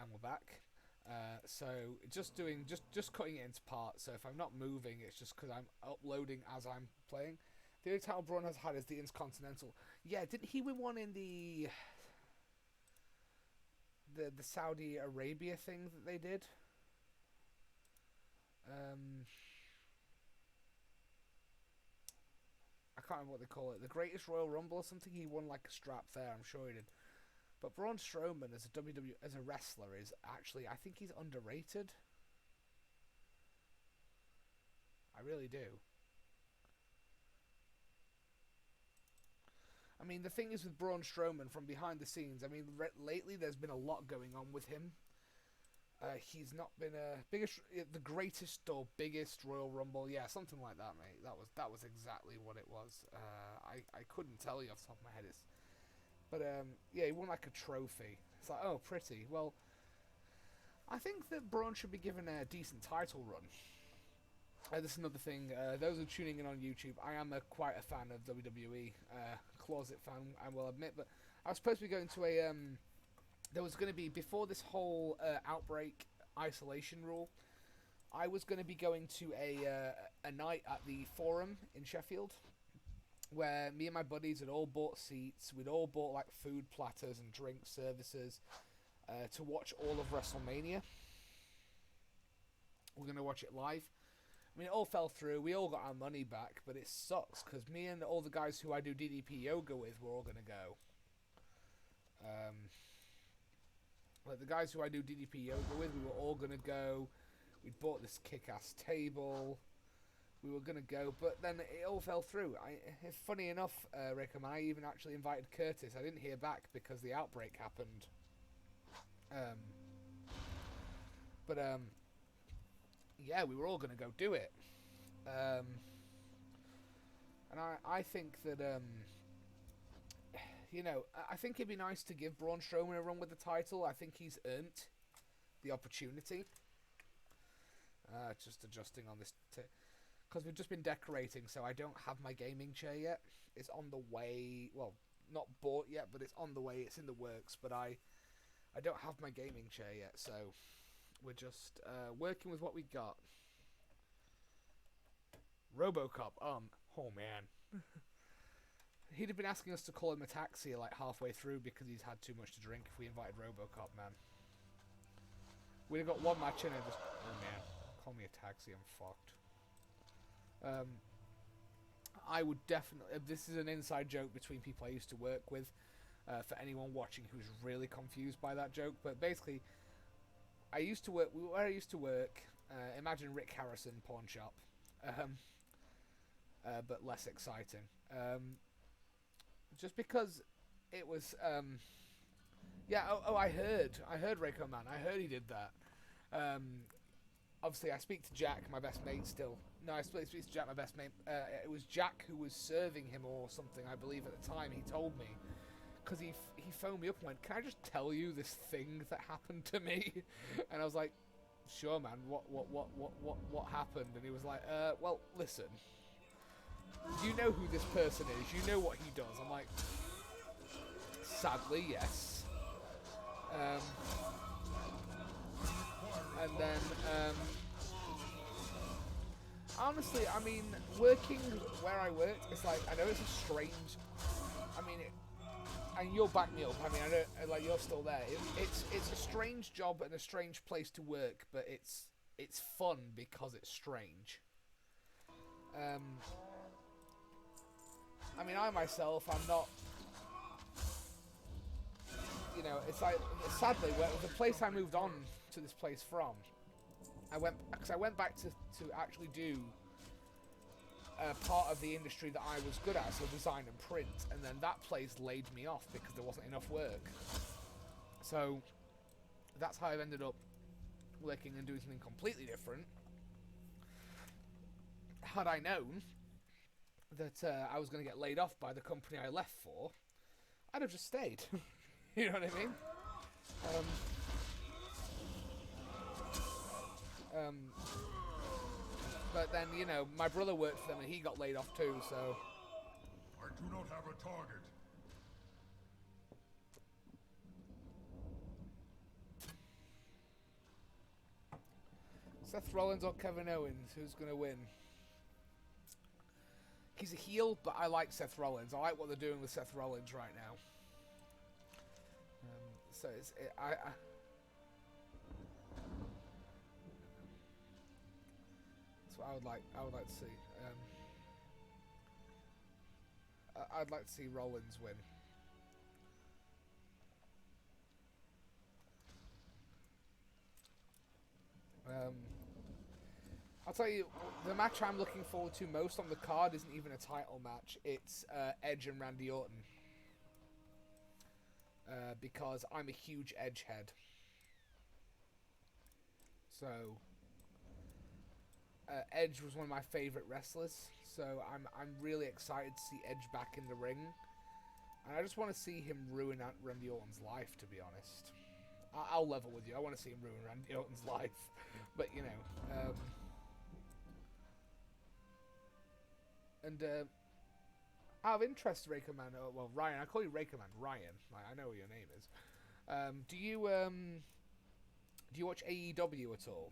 and we're back. So just cutting it into parts. So if I'm not moving, it's just because I'm uploading as I'm playing. The only title Braun has had is the Intercontinental. Yeah, didn't he win one in the Saudi Arabia thing that they did? I can't remember what they call it. The Greatest Royal Rumble or something. He won like a strap there. I'm sure he did. But Braun Strowman as a as a wrestler is actually, I think he's underrated. I really do. I mean, the thing is with Braun Strowman from behind the scenes. I mean, lately there's been a lot going on with him. He's not been the greatest or biggest Royal Rumble. Yeah, something like that, mate. That was exactly what it was. I couldn't tell you off the top of my head. But yeah, he won like a trophy. It's like, oh, pretty. Well, I think that Braun should be given a decent title run. This is another thing. Those who are tuning in on YouTube, I am quite a fan of WWE, closet fan, I will admit. But I was supposed to be going to a. There was going to be, before this whole outbreak isolation rule, I was going to be going to a night at the Forum in Sheffield, where me and my buddies had all bought seats. We'd all bought like food platters and drink services to watch all of Wrestlemania. We're going to watch it live. I mean, it all fell through. We all got our money back, but it sucks because me and all the guys who I do DDP yoga with were all going to go. Like the guys who I do DDP yoga with, we were all going to go. We'd bought this kick-ass table. We were going to go, but then it all fell through. Funny enough, Rick, I even actually invited Curtis. I didn't hear back because the outbreak happened. Yeah, we were all going to go do it. And I think that, you know, I think it'd be nice to give Braun Strowman a run with the title. I think he's earned the opportunity. Just adjusting on this, because we've just been decorating, so I don't have my gaming chair yet. It's on the way. Well, not bought yet, but it's on the way. It's in the works, but I don't have my gaming chair yet, so we're just working with what we got. RoboCop, oh man. He'd have been asking us to call him a taxi like halfway through because he's had too much to drink if we invited RoboCop, man. We'd have got one match in and just, oh man, call me a taxi, I'm fucked. I would definitely, this is an inside joke between people I used to work with, for anyone watching who's really confused by that joke, but basically, where I used to work, imagine Rick Harrison pawn shop, but less exciting. Just because it was, yeah. I heard Reiko Man. I heard he did that. Obviously, I speak to Jack, my best mate. Still, no, I speak to Jack, my best mate. It was Jack who was serving him or something, I believe, at the time. He told me. Because he phoned me up and went, "Can I just tell you this thing that happened to me?" And I was like, "Sure, man. What happened?" And he was like, "Well, listen. You know who this person is. You know what he does." I'm like, "Sadly, yes." And then, honestly, I mean, working where I work, it's like, I know it's a strange. I mean, and you'll back me up. I mean, I don't, like, you're still there. It's a strange job and a strange place to work, but it's fun because it's strange. I mean, I myself, I'm not. You know, it's like, sadly, the place I moved on to this place from, I went back to actually do part of the industry that I was good at, so design and print, and then that place laid me off because there wasn't enough work. So that's how I've ended up working and doing something completely different. Had I known that I was going to get laid off by the company I left for, I'd have just stayed. You know what I mean? But then, you know, my brother worked for them and he got laid off too, so. I do not have a target. Seth Rollins or Kevin Owens? Who's going to win? He's a heel, but I like Seth Rollins. I like what they're doing with Seth Rollins right now. So it's that's what I would like. I would like to see. I'd like to see Rollins win. I'll tell you, the match I'm looking forward to most on the card isn't even a title match. It's Edge and Randy Orton. Because I'm a huge Edge head. So, Edge was one of my favourite wrestlers. So I'm really excited to see Edge back in the ring. And I just want to see him ruin Randy Orton's life, to be honest. I'll level with you. I want to see him ruin Randy Orton's life. But, you know. Out of interest, Rakerman, well, Ryan, I call you Rakerman, Ryan. I know what your name is. Do you watch AEW at all?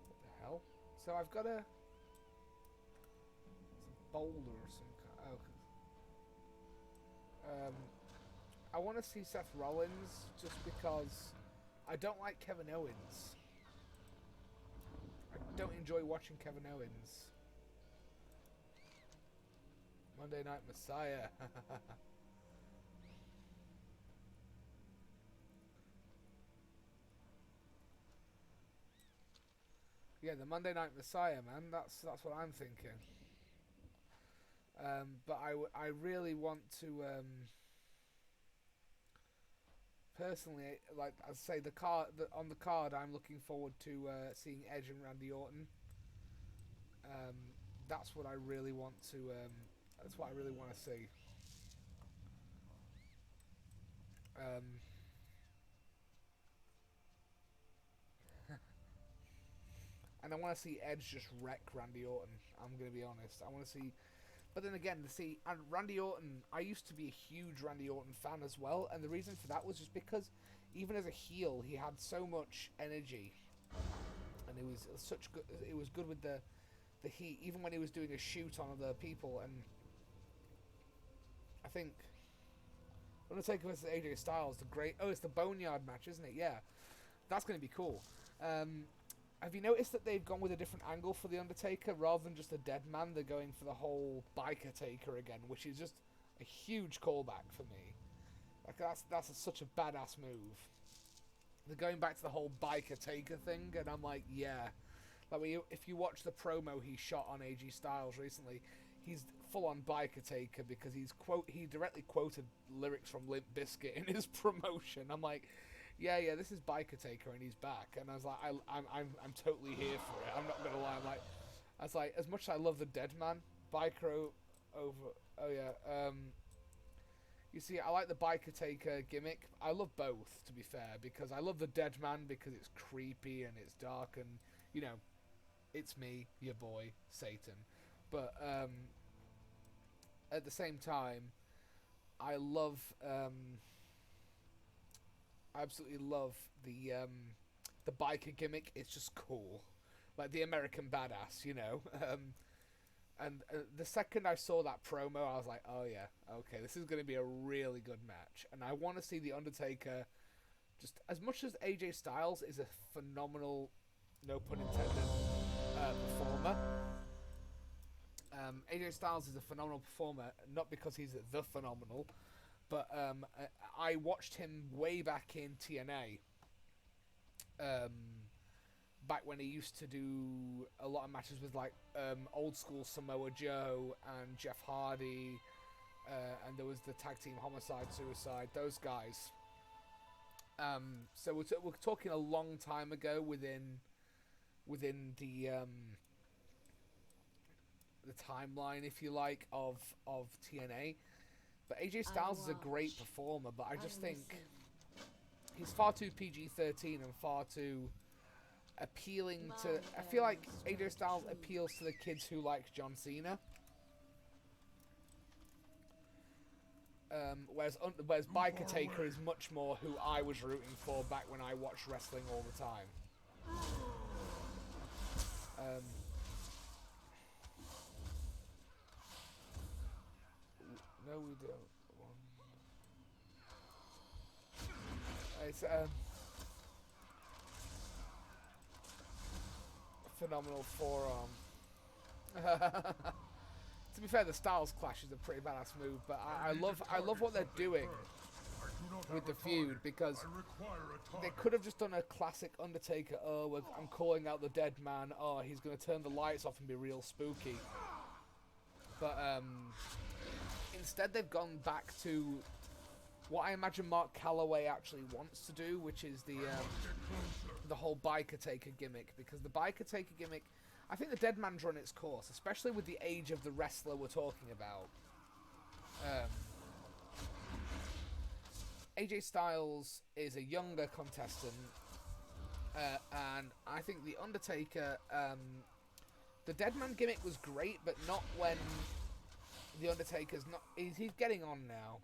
What the hell? So I've got a boulder or some kind. Oh. I want to see Seth Rollins just because I don't like Kevin Owens. I don't enjoy watching Kevin Owens. Monday Night Messiah. Yeah, the Monday Night Messiah, man. That's what I'm thinking. But I really want to personally, like I say, on the card, I'm looking forward to seeing Edge and Randy Orton. That's what I really want to. That's what I really want to see. And I want to see Edge just wreck Randy Orton. I'm going to be honest. I want to see. But then again, to see Randy Orton, I used to be a huge Randy Orton fan as well, and the reason for that was just because even as a heel, he had so much energy, and it was such good. It was good with the heat, even when he was doing a shoot on other people. And I think Undertaker versus AJ Styles, it's the Boneyard match, isn't it? Yeah, that's going to be cool. Have you noticed that they've gone with a different angle for the Undertaker rather than just a dead man? They're going for the whole biker taker again, which is just a huge callback for me. Like that's such a badass move. They're going back to the whole biker taker thing, and I'm like, yeah. Like if you watch the promo he shot on AJ Styles recently, he's full on biker taker because he directly quoted lyrics from Limp Bizkit in his promotion. I'm like, yeah, this is biker taker and he's back, and I was like, I'm totally here for it. I'm not gonna lie. I was like, as much as I love the dead man, biker over. Oh yeah. You see, I like the biker taker gimmick. I love both, to be fair, because I love the dead man because it's creepy and it's dark and, you know, it's me, your boy, Satan. But at the same time, I love, I absolutely love the biker gimmick. It's just cool, like the American badass, you know. And the second I saw that promo, I was like, oh yeah, okay, this is going to be a really good match. And I want to see The Undertaker, just as much as AJ Styles is a phenomenal, no pun intended, performer. AJ Styles is a phenomenal performer, not because he's the phenomenal, but I watched him way back in TNA. Back when he used to do a lot of matches with like old school Samoa Joe and Jeff Hardy, and there was the tag team Homicide Suicide, those guys. So we're talking a long time ago within the timeline, if you like, of TNA. But AJ Styles is a great performer, but I just think he's far too PG-13 and far too appealing to... I feel like AJ Styles appeals to the kids who like John Cena. Whereas Biker Taker is much more who I was rooting for back when I watched wrestling all the time. No, we don't. It's phenomenal forearm. To be fair, the Styles Clash is a pretty badass move, but I love what they're doing with the feud, because they could have just done a classic Undertaker. Oh, I'm calling out the dead man. Oh, he's gonna turn the lights off and be real spooky. But instead, they've gone back to what I imagine Mark Calloway actually wants to do, which is the whole Biker Taker gimmick. Because the Biker Taker gimmick, I think the dead man's run its course, especially with the age of the wrestler we're talking about. AJ Styles is a younger contestant, and I think the Undertaker, the dead man gimmick was great, but not when the Undertaker's not. He's getting on now.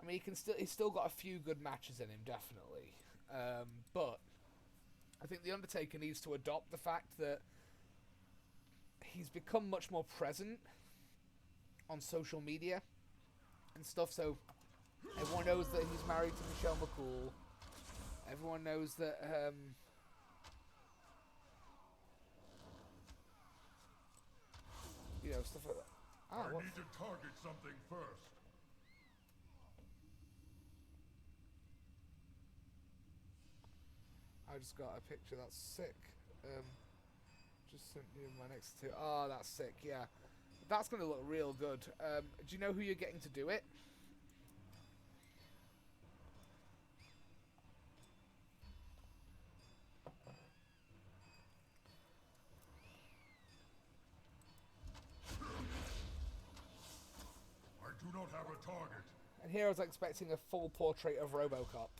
I mean, he's still got a few good matches in him, definitely. But I think the Undertaker needs to adopt the fact that he's become much more present on social media and stuff, so everyone knows that he's married to Michelle McCool. Everyone knows that you know, stuff like that. I need to target something first. I just got a picture. That's sick. Just sent you my next two. Oh, that's sick. Yeah, that's gonna look real good. Do you know who you're getting to do it? I do not have a target. And here I was expecting a full portrait of RoboCop.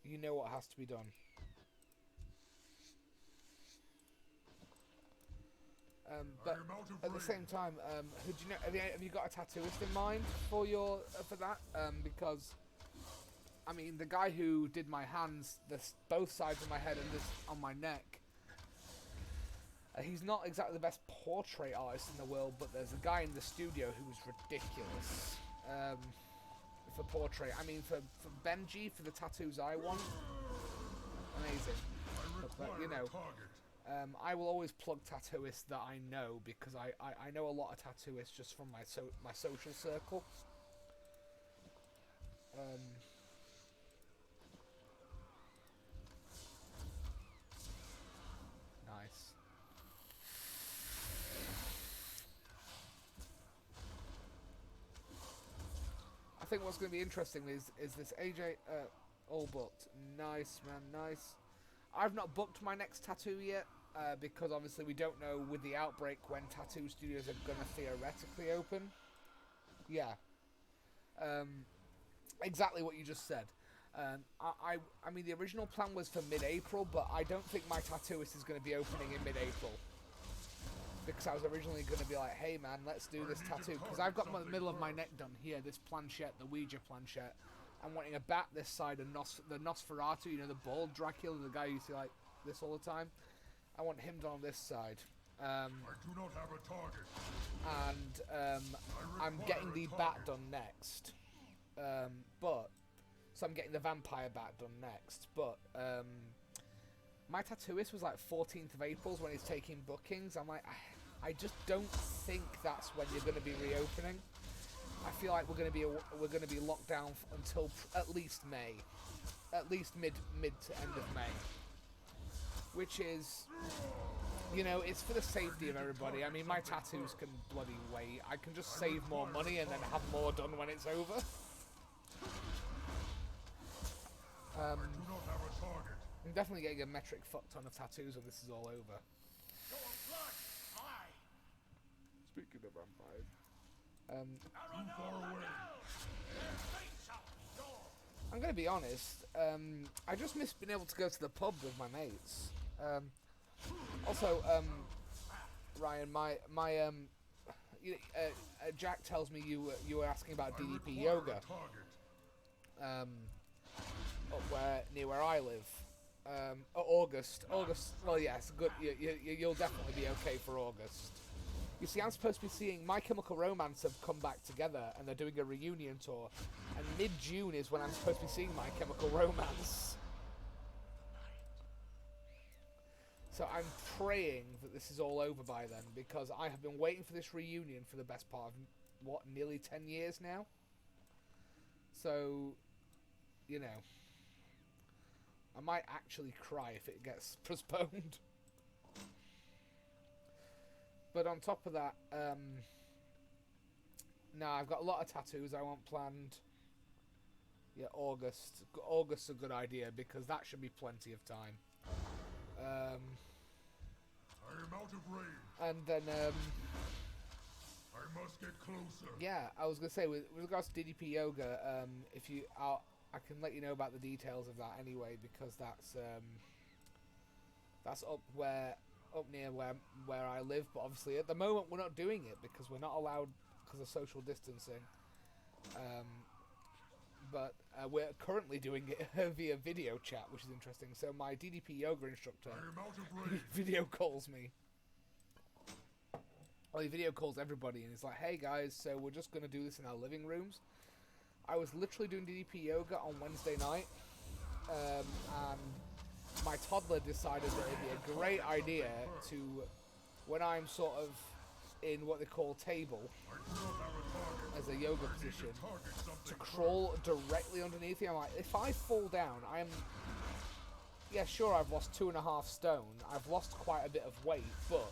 You know what has to be done. But at the same time, who do you know? Have you got a tattooist in mind for that? Because I mean, the guy who did my hands, both sides of my head and this on my neck, he's not exactly the best portrait artist in the world. But there's a guy in the studio who's ridiculous. For portrait, I mean, for Benji, for the tattoos I want, amazing. But you know, I will always plug tattooists that I know, because I know a lot of tattooists just from my social circle. Nice. I think what's going to be interesting is this AJ all booked. Nice, man, nice. I've not booked my next tattoo yet, because obviously we don't know with the outbreak when tattoo studios are going to theoretically open. Yeah. Exactly what you just said. I mean, the original plan was for mid-April, but I don't think my tattooist is going to be opening in mid-April. Because I was originally going to be like, hey man, let's do this tattoo. Because I've got the middle of my neck done here, this planchette, the Ouija planchette. I'm wanting a bat this side of the Nosferatu, you know, the bald Dracula, the guy you see like this all the time. I want him done on this side. I do not have a target. And I'm getting the bat done next. So I'm getting the vampire bat done next. But my tattooist was like 14th of April when he's taking bookings. I'm like, I just don't think that's when you're going to be reopening. I feel like we're going to be locked down until at least May, at least mid to end of May, which is, you know, it's for the safety of everybody. I mean, my tattoos can bloody wait. I can just save more money and then have more done when it's over. I do not have a target. I'm definitely getting a metric fuck ton of tattoos when this is all over. Speaking of vampires, I'm going to be honest, I just miss being able to go to the pub with my mates. Also, Ryan, Jack tells me you were asking about DDP yoga. Up near where I live. August. Well, yes, good. You'll definitely be okay for August. You see, I'm supposed to be seeing My Chemical Romance have come back together, and they're doing a reunion tour. And mid-June is when I'm supposed to be seeing My Chemical Romance. So I'm praying that this is all over by then, because I have been waiting for this reunion for the best part of, nearly 10 years now? So, you know, I might actually cry if it gets postponed. But on top of that, no, I've got a lot of tattoos I want planned. Yeah, August. August's a good idea, because that should be plenty of time. I am out of range. And then, I must get closer. Yeah, I was gonna say with regards to DDP yoga, I can let you know about the details of that anyway, because that's up near where I live. But obviously, at the moment, we're not doing it because we're not allowed because of social distancing. But we're currently doing it via video chat, which is interesting. So my DDP yoga instructor video calls me. Well, he video calls everybody, and he's like, "Hey guys, so we're just gonna do this in our living rooms." I was literally doing DDP yoga on Wednesday night, and my toddler decided that it'd be a great idea to, when I'm sort of in what they call table, as a yoga position, to crawl directly underneath you. I'm like, if I fall down, yeah, sure, I've lost 2.5 stone. I've lost quite a bit of weight, but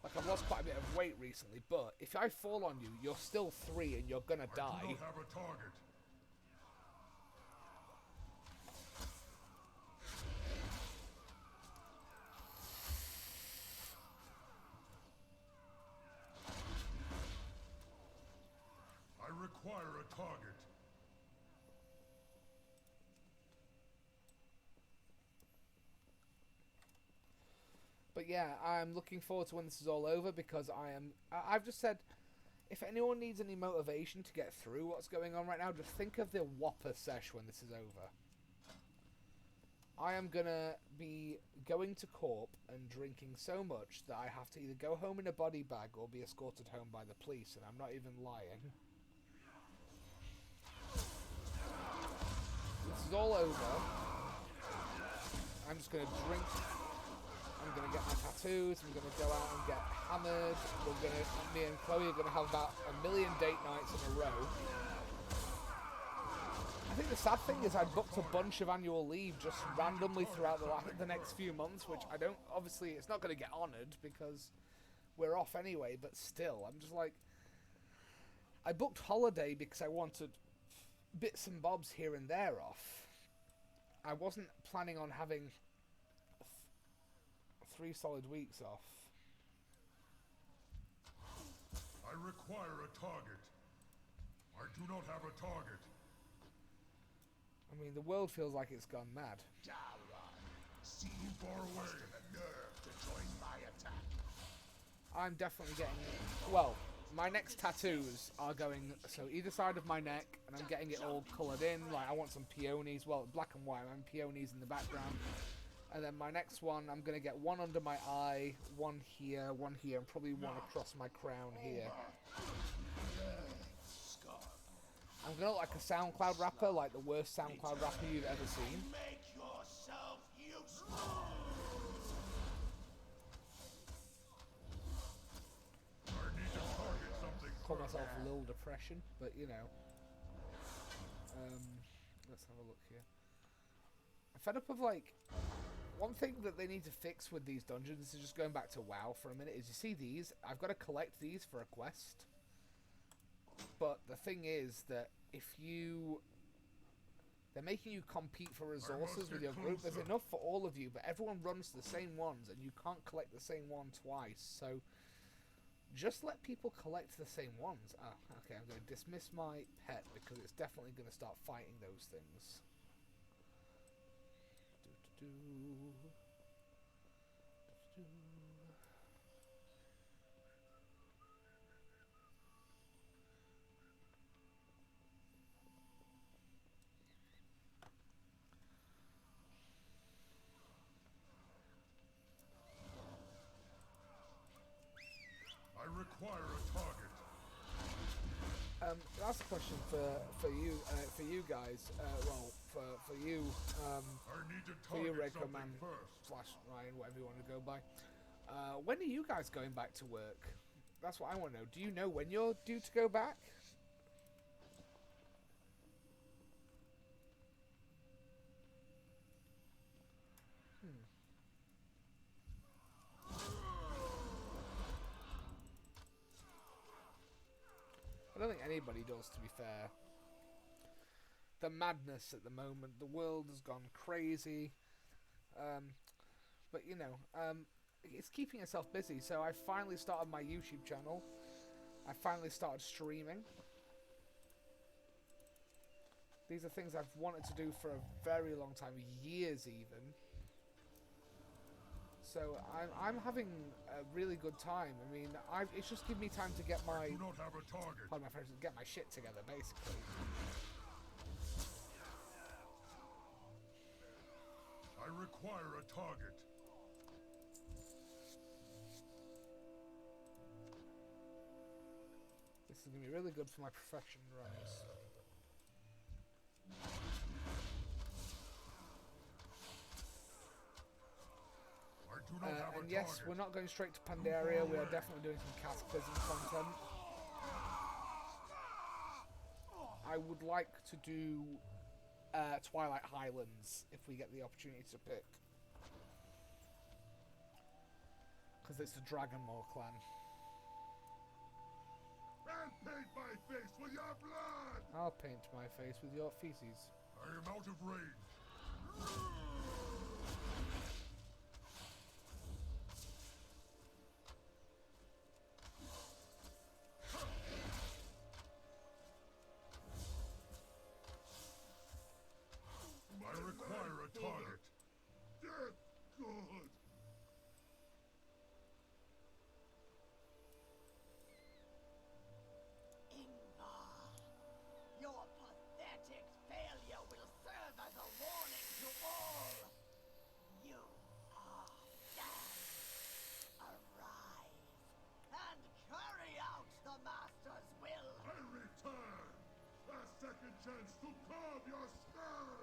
I've lost quite a bit of weight recently. But if I fall on you, you're still 3 and you're gonna die. I do not have a target. I require a target. But yeah, I'm looking forward to when this is all over, because I've just said, if anyone needs any motivation to get through what's going on right now, just think of the Whopper sesh when this is over. I am gonna be going to Corp and drinking so much that I have to either go home in a body bag or be escorted home by the police, and I'm not even lying. This is all over. I'm just gonna drink. I'm going to get my tattoos, I'm going to go out and get hammered, me and Chloe are going to have about 1 million date nights in a row. I think the sad thing is I booked a bunch of annual leave just randomly throughout the next few months, which I don't, obviously it's not going to get honoured because we're off anyway, but still, I'm just like, I booked holiday because I wanted bits and bobs here and there off. I wasn't planning on having 3 solid weeks off. I require a target. I do not have a target. I mean, the world feels like it's gone mad. See you far away. The nerve to join my attack. I'm definitely getting, well, my next tattoos are going, so either side of my neck, and I'm getting it all coloured in. Like, I want some peonies, well, black and white, and peonies in the background. And then my next one, I'm going to get one under my eye, one here, and probably one across my crown here. I'm going to look like a SoundCloud rapper, like the worst SoundCloud rapper you've ever seen. Make yourself useful. I need to target something. Call myself a little depression, but you know. Let's have a look here. I'm fed up of like... One thing that they need to fix with these dungeons is just going back to WoW for a minute, is you see these, I've got to collect these for a quest. But the thing is that they're making you compete for resources with your group. There's enough for all of you, but everyone runs the same ones and you can't collect the same one twice. So Just let people collect the same ones. Ah, okay, I'm going to dismiss my pet because it's definitely going to start fighting those things. I require a target. That's a question for you guys. Well, for you, I need to for you, target Red something Man first. / Ryan, whatever you want to go by. When are you guys going back to work? That's what I want to know. Do you know when you're due to go back? I don't think anybody does, to be fair. The madness at the moment, the world has gone crazy. But you know, it's keeping itself busy. So I finally started my YouTube channel. I finally started streaming. These are things I've wanted to do for a very long time, years even. So I'm having a really good time. I mean, it's just given me time to get my, Do not have a target. pardon my French, get my shit together, basically. I require a target. This is gonna be really good for my profession rise. I do not have a And yes, target. we're not going straight to Pandaria. We are definitely doing some Cataclysm content. I would like to do Twilight Highlands if we get the opportunity to pick, because it's the Dragonmore clan. And paint my face with your blood! I'll paint my face with your feces. I am out of range. I require a target. Death good. Ingvar, your pathetic failure will serve as a warning to all. You are damned. Arise and carry out the Master's will. I return. A second chance to carve your skull.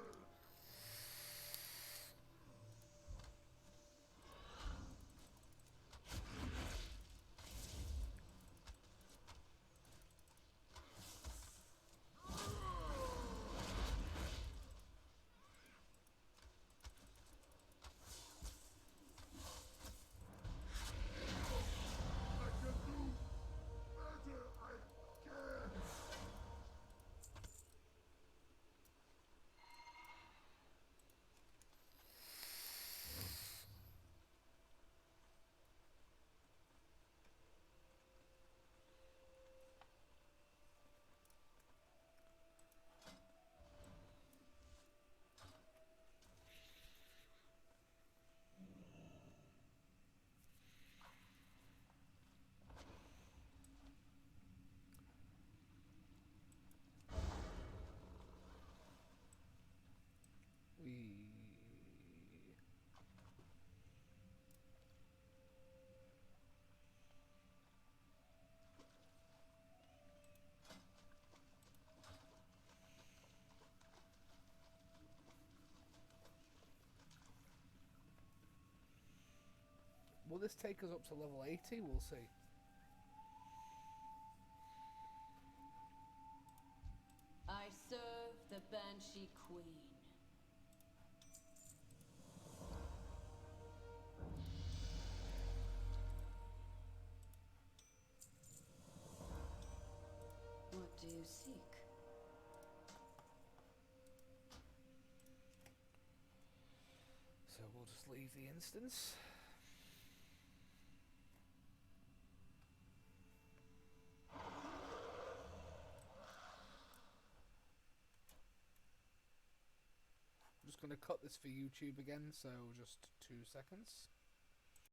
I can do better. I can. Will this take us up to level 80? We'll see. I serve the Banshee Queen. What do you seek? So we'll just leave the instance. Just gonna cut this for YouTube again, so just 2 seconds.